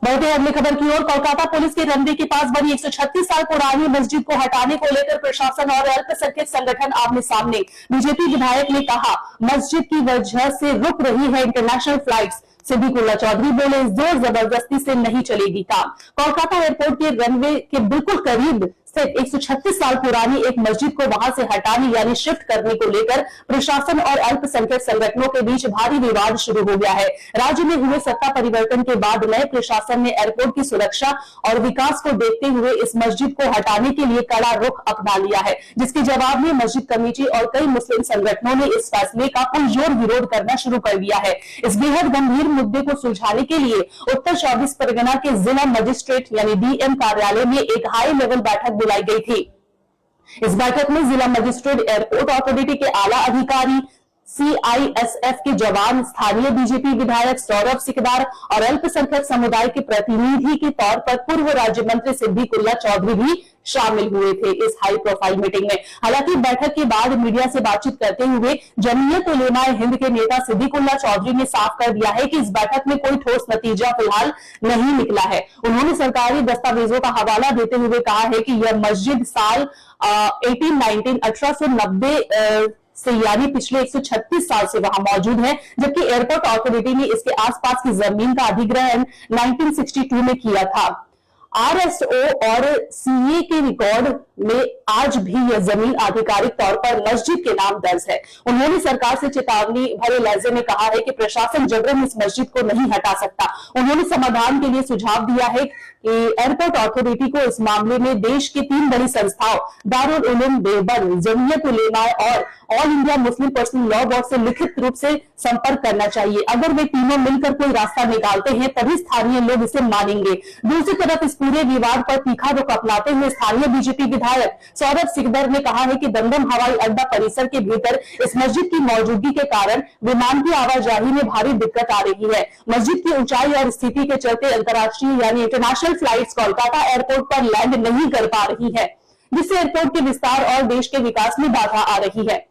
बढ़ते हैं अगली खबर की ओर। कोलकाता पुलिस के रनवे के पास बनी 136 साल पुरानी मस्जिद को हटाने को लेकर प्रशासन और अल्पसंख्यक संगठन आमने सामने। बीजेपी विधायक ने कहा, मस्जिद की वजह से रुक रही है इंटरनेशनल फ्लाइट्स। सिद्दीकुल्लाह चौधरी बोले, जोर जबरदस्ती से नहीं चलेगी काम। कोलकाता एयरपोर्ट के रनवे के बिल्कुल करीब स्थित 136 साल पुरानी एक मस्जिद को वहां से हटाने यानी शिफ्ट करने को लेकर प्रशासन और अल्पसंख्यक संगठनों के बीच भारी विवाद शुरू हो गया है। राज्य में हुए सत्ता परिवर्तन के बाद नए प्रशासन ने एयरपोर्ट की सुरक्षा और विकास को देखते हुए इस मस्जिद को हटाने के लिए कड़ा रुख अपना लिया है, जिसके जवाब में मस्जिद कमेटी और कई मुस्लिम संगठनों ने इस फैसले का पुरजोर विरोध करना शुरू कर दिया है। इस बेहद गंभीर मुद्दे को सुलझाने के लिए उत्तर 24 परगना के जिला मजिस्ट्रेट यानी डीएम कार्यालय में एक हाई लेवल बैठक बुलाई गई थी। इस बैठक में जिला मजिस्ट्रेट, एयरपोर्ट अथॉरिटी के आला अधिकारी, सीआईएसएफ के जवान, स्थानीय बीजेपी विधायक सौरभ सिकदार और अल्पसंख्यक समुदाय के प्रतिनिधि के तौर पर पूर्व राज्य मंत्री सिद्दीकुल्लाह चौधरी भी शामिल हुए थे इस हाई प्रोफाइल मीटिंग में। हालांकि बैठक के बाद मीडिया से बातचीत करते हुए जमीयत उलेमाए हिंद के नेता सिद्दीकुल्लाह चौधरी ने साफ कर दिया है कि इस बैठक में कोई ठोस नतीजा फिलहाल नहीं निकला है। उन्होंने सरकारी दस्तावेजों का हवाला देते हुए कहा है कि यह मस्जिद साल 1890 से यानी पिछले 136 साल से वहां मौजूद है, जबकि एयरपोर्ट अथॉरिटी ने इसके आसपास की जमीन का अधिग्रहण 1962 में किया था। आरएसओ और सीए के रिकॉर्ड में आज भी यह जमीन आधिकारिक तौर पर मस्जिद के नाम दर्ज है। उन्होंने सरकार से चेतावनी भरे लहजे में कहा है कि प्रशासन जबरन इस मस्जिद को नहीं हटा सकता। उन्होंने समाधान के लिए सुझाव दिया है कि एयरपोर्ट अथॉरिटी को इस मामले में देश की 3 बड़ी संस्थाओं दारुल उलूम देवबंद, जमीयत उलेमाए और all India Muslim personal law board से लिखित रूप से संपर्क करना चाहिए। अगर वे तीनों मिलकर कोई रास्ता निकालते हैं तभी स्थानीय लोग इसे मानेंगे। दूसरी तरफ इस पूरे विवाद पर तीखा रुख अपनाते हुए स्थानीय बीजेपी विधायक सौरभ सिकदर ने कहा है कि दमदम हवाई अड्डा परिसर के भीतर इस मस्जिद की मौजूदगी के कारण विमान की आवाजाही में भारी दिक्कत आ रही है। मस्जिद की ऊंचाई और स्थिति के चलते अंतर्राष्ट्रीय यानी इंटरनेशनल फ्लाइट्स कोलकाता एयरपोर्ट पर लैंड नहीं कर पा रही है, जिससे एयरपोर्ट के विस्तार और देश के विकास में बाधा आ रही है।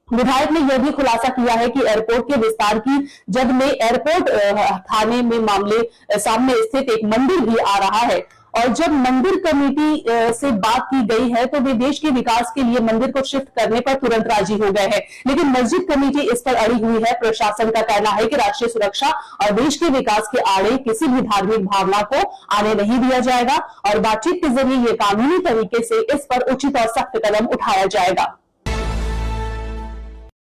विधायक ने यह भी खुलासा किया है कि एयरपोर्ट के विस्तार की जद में एयरपोर्ट थाने में मामले सामने स्थित एक मंदिर भी आ रहा है और जब मंदिर कमेटी से बात की गई है तो वे देश के विकास के लिए मंदिर को शिफ्ट करने पर तुरंत राजी हो गए हैं, लेकिन मस्जिद कमेटी इस पर अड़ी हुई है। प्रशासन का कहना है कि राष्ट्रीय सुरक्षा और देश के विकास के आड़े किसी भी धार्मिक भावना को आने नहीं दिया जाएगा और बातचीत के जरिए ये कानूनी तरीके से इस पर उचित और सख्त कदम उठाया जाएगा।